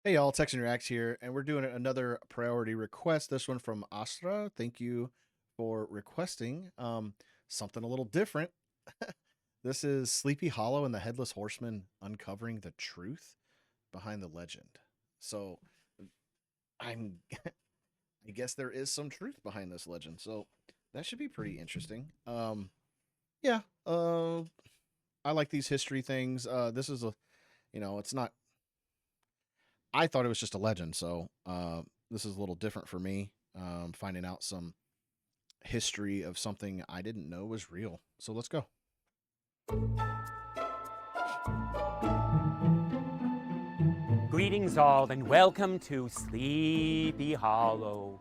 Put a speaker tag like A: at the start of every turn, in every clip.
A: Hey y'all, Texan Reacts here, and we're doing another priority request. This one from Astra. Thank you for requesting something a little different. This is Sleepy Hollow and the Headless Horseman uncovering the truth behind the legend. So I'm I guess there is some truth behind this legend. So that should be pretty interesting. Yeah, I like these history things. This is it's not I thought it was just a legend, so this is a little different for me. Finding out some history of something I didn't know was real. So let's go.
B: Greetings all and welcome to Sleepy Hollow.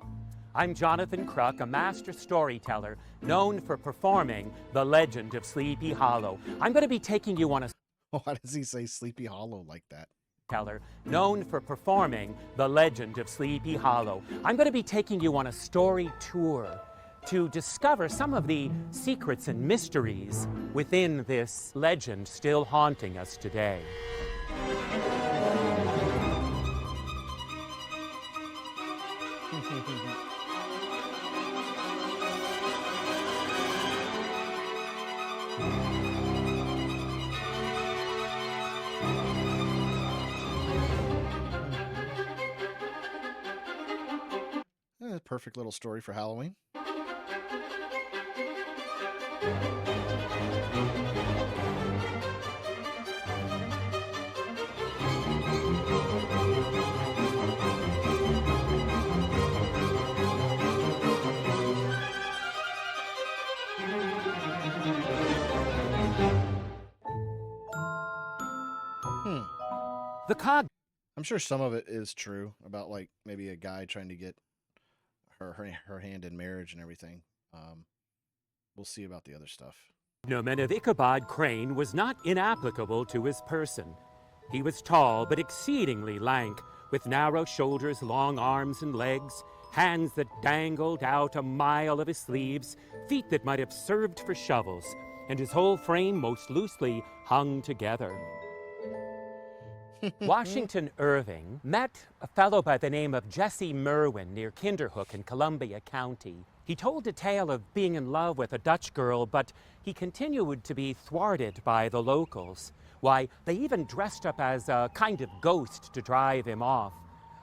B: I'm Jonathan Kruk, a master storyteller known for performing the legend of Sleepy Hollow. I'm going to be taking you on a
A: Why does he say Sleepy Hollow like that?
B: teller known for performing the legend of Sleepy Hollow. I'm going to be taking you on a story tour to discover some of the secrets and mysteries within this legend still haunting us today.
A: Perfect little story for Halloween.
B: The cog.
A: I'm sure some of it is true about like maybe a guy trying to get her hand in marriage and everything. We'll see about the other stuff.
B: Nomen of Ichabod Crane was not inapplicable to his person. He was tall but exceedingly lank, with narrow shoulders, long arms and legs, hands that dangled out a mile of his sleeves, feet that might have served for shovels, and his whole frame most loosely hung together. Washington Irving met a fellow by the name of Jesse Merwin near Kinderhook in Columbia County. He told a tale of being in love with a Dutch girl, but he continued to be thwarted by the locals. Why, they even dressed up as a kind of ghost to drive him off.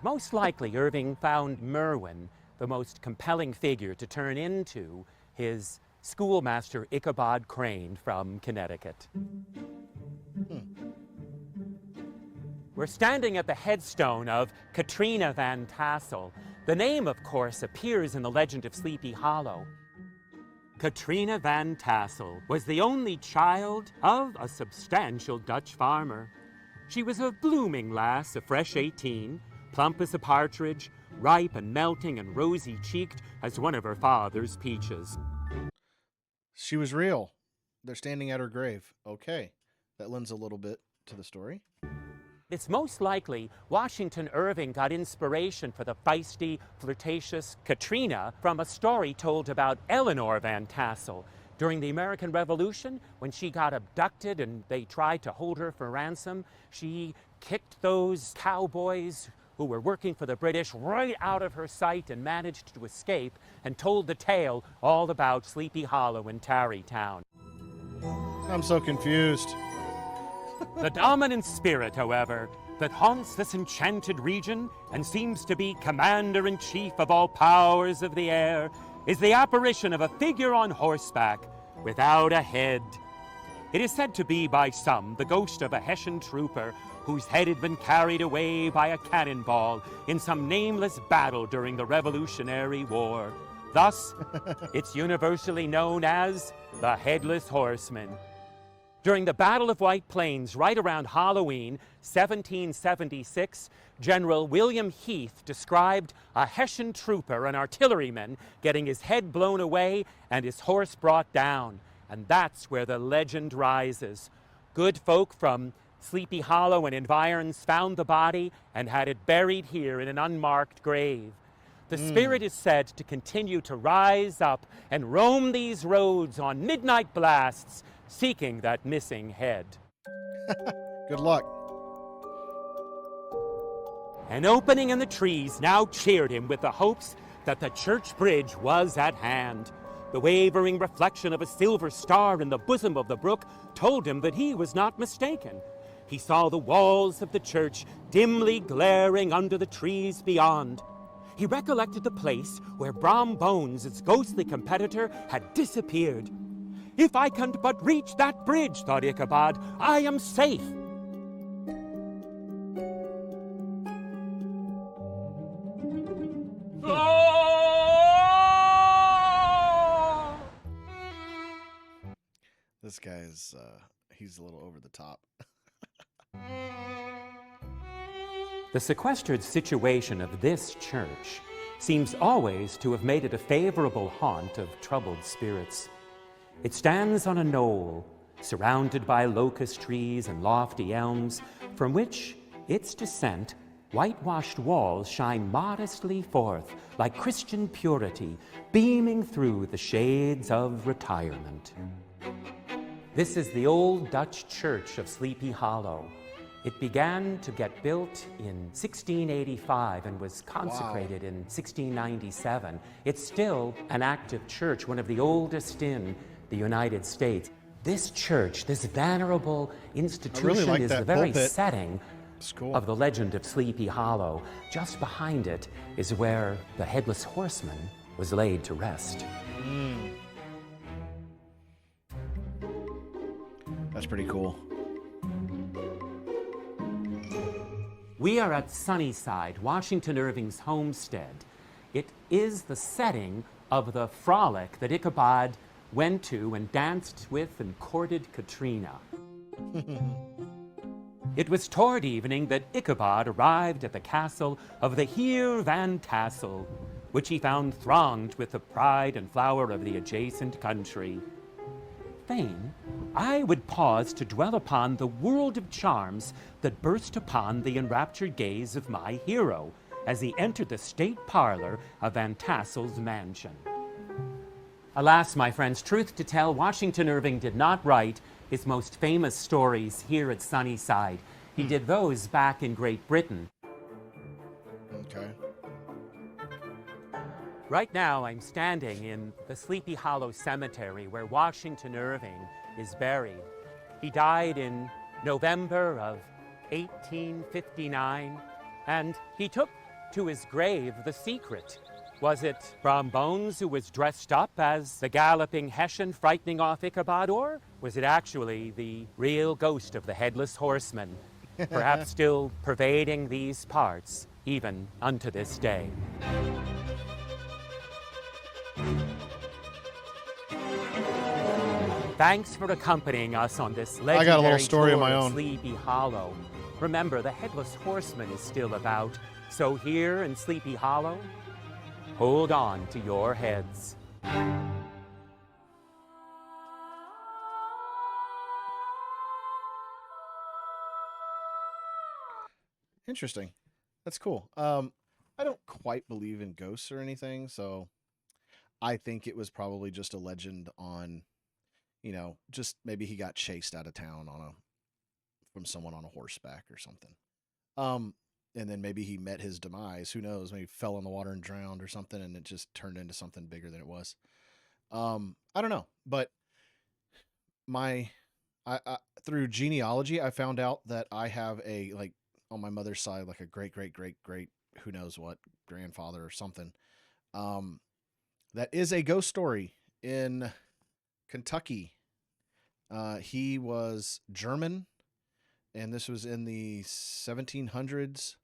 B: Most likely, Irving found Merwin the most compelling figure to turn into his schoolmaster Ichabod Crane from Connecticut. We're standing at the headstone of Katrina Van Tassel. The name, of course, appears in the legend of Sleepy Hollow. Katrina Van Tassel was the only child of a substantial Dutch farmer. She was a blooming lass, a fresh 18, plump as a partridge, ripe and melting and rosy-cheeked as one of her father's peaches.
A: She was real. They're standing at her grave. Okay, that lends a little bit to the story.
B: It's most likely Washington Irving got inspiration for the feisty, flirtatious Katrina from a story told about Eleanor Van Tassel. During the American Revolution, when she got abducted and they tried to hold her for ransom, she kicked those cowboys who were working for the British right out of her sight and managed to escape, and told the tale all about Sleepy Hollow in Tarrytown.
A: I'm so confused.
B: The dominant spirit, however, that haunts this enchanted region and seems to be commander-in-chief of all powers of the air is the apparition of a figure on horseback without a head. It is said to be by some the ghost of a Hessian trooper whose head had been carried away by a cannonball in some nameless battle during the Revolutionary War. Thus, it's universally known as the Headless Horseman. During the Battle of White Plains, right around Halloween, 1776, General William Heath described a Hessian trooper, an artilleryman, getting his head blown away and his horse brought down. And that's where the legend rises. Good folk from Sleepy Hollow and environs found the body and had it buried here in an unmarked grave. The spirit is said to continue to rise up and roam these roads on midnight blasts, seeking that missing head.
A: Good luck.
B: An opening in the trees now cheered him with the hopes that the church bridge was at hand. The wavering reflection of a silver star in the bosom of the brook told him that he was not mistaken. He saw the walls of the church dimly glaring under the trees beyond. He recollected the place where Brom Bones, its ghostly competitor, had disappeared. If I can but reach that bridge, thought Ichabod, I am safe.
A: This guy's he's a little over the top.
B: The sequestered situation of this church seems always to have made it a favorable haunt of troubled spirits. It stands on a knoll, surrounded by locust trees and lofty elms, from which its descent, whitewashed walls shine modestly forth like Christian purity, beaming through the shades of retirement. This is the old Dutch church of Sleepy Hollow. It began to get built in 1685 and was consecrated in 1697. It's still an active church, one of the oldest in the United States. This church, this venerable institution,
A: like
B: is
A: that
B: the very
A: pulpit.
B: setting
A: Cool.
B: of the legend of Sleepy Hollow. Just behind it is where the Headless Horseman was laid to rest.
A: That's pretty cool.
B: We are at Sunnyside, Washington Irving's homestead. It is the setting of the frolic that Ichabod went to and danced with and courted Katrina. It was toward evening that Ichabod arrived at the castle of the Heer Van Tassel, which he found thronged with the pride and flower of the adjacent country. Fain, I would pause to dwell upon the world of charms that burst upon the enraptured gaze of my hero as he entered the state parlor of Van Tassel's mansion. Alas, my friends, truth to tell, Washington Irving did not write his most famous stories here at Sunnyside. He did those back in Great Britain.
A: Okay.
B: Right now, I'm standing in the Sleepy Hollow Cemetery where Washington Irving is buried. He died in November of 1859, and he took to his grave the secret. Was it Brom Bones who was dressed up as the galloping Hessian frightening off Ichabod, or was it actually the real ghost of the Headless Horseman, perhaps still pervading these parts even unto this day? Thanks for accompanying us on this legendary
A: I got a little story of
B: tour
A: my
B: of
A: own.
B: Sleepy Hollow. Remember, the Headless Horseman is still about, so here in Sleepy Hollow, hold on to your heads.
A: Interesting. That's cool. I don't quite believe in ghosts or anything, so I think it was probably just a legend on, just maybe he got chased out of town from someone on a horseback or something. And then maybe he met his demise. Who knows? Maybe he fell in the water and drowned or something, and it just turned into something bigger than it was. I don't know, but I through genealogy, I found out that I have on my mother's side, like a great, great, great, great, who knows what, grandfather or something. That is a ghost story in Kentucky. He was German, and this was in the 1700s,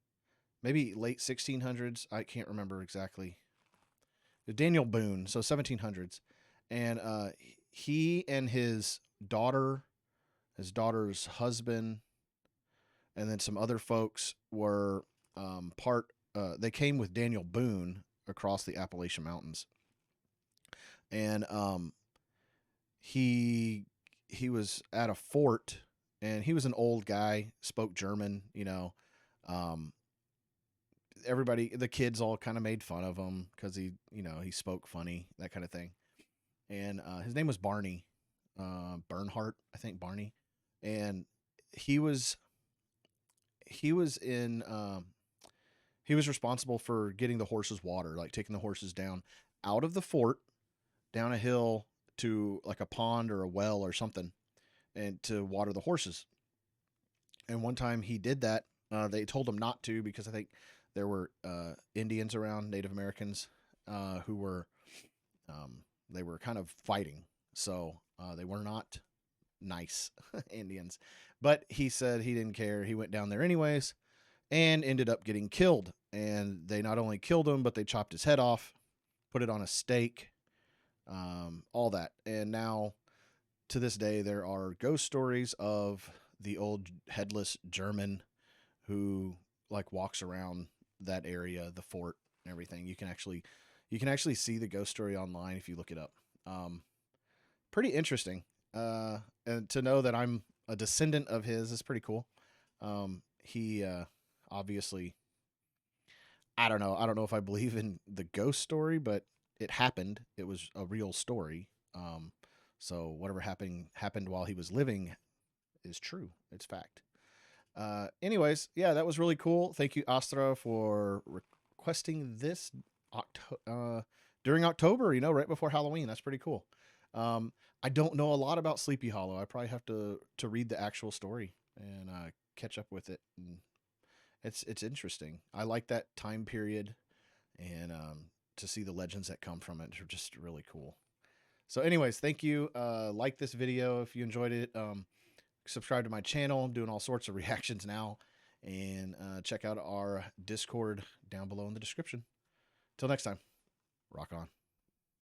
A: maybe late 1600s. I can't remember exactly. Daniel Boone, so 1700s. And he and his daughter, his daughter's husband, and then some other folks were they came with Daniel Boone across the Appalachian Mountains. And he was at a fort, and he was an old guy, spoke German, everybody, the kids all kind of made fun of him because he spoke funny, that kind of thing. And his name was Barney, Bernhardt, I think, Barney. And he was in he was responsible for getting the horses water, like taking the horses down out of the fort, down a hill to like a pond or a well or something, and to water the horses. And one time he did that. They told him not to because I think there were Indians around, Native Americans, who were they were kind of fighting. So they were not nice Indians. But he said he didn't care. He went down there anyways and ended up getting killed. And they not only killed him, but they chopped his head off, put it on a stake, all that. And now, to this day, there are ghost stories of the old headless German who like walks around that area, the fort and everything. You can actually see the ghost story online if you look it up. Pretty interesting. And to know that I'm a descendant of his is pretty cool. He obviously, I don't know. I don't know if I believe in the ghost story, but it happened. It was a real story. So whatever happened while he was living is true. It's fact. Anyways, yeah, that was really cool. Thank you, Astra, for requesting this during October, right before Halloween. That's pretty cool. I don't know a lot about Sleepy Hollow. I probably have to read the actual story and catch up with it. And it's interesting. I like that time period, and to see the legends that come from it are just really cool. So, anyways, thank you. Like this video if you enjoyed it. Subscribe to my channel. I'm doing all sorts of reactions now, and check out our Discord down below in the description. Till next time, rock on.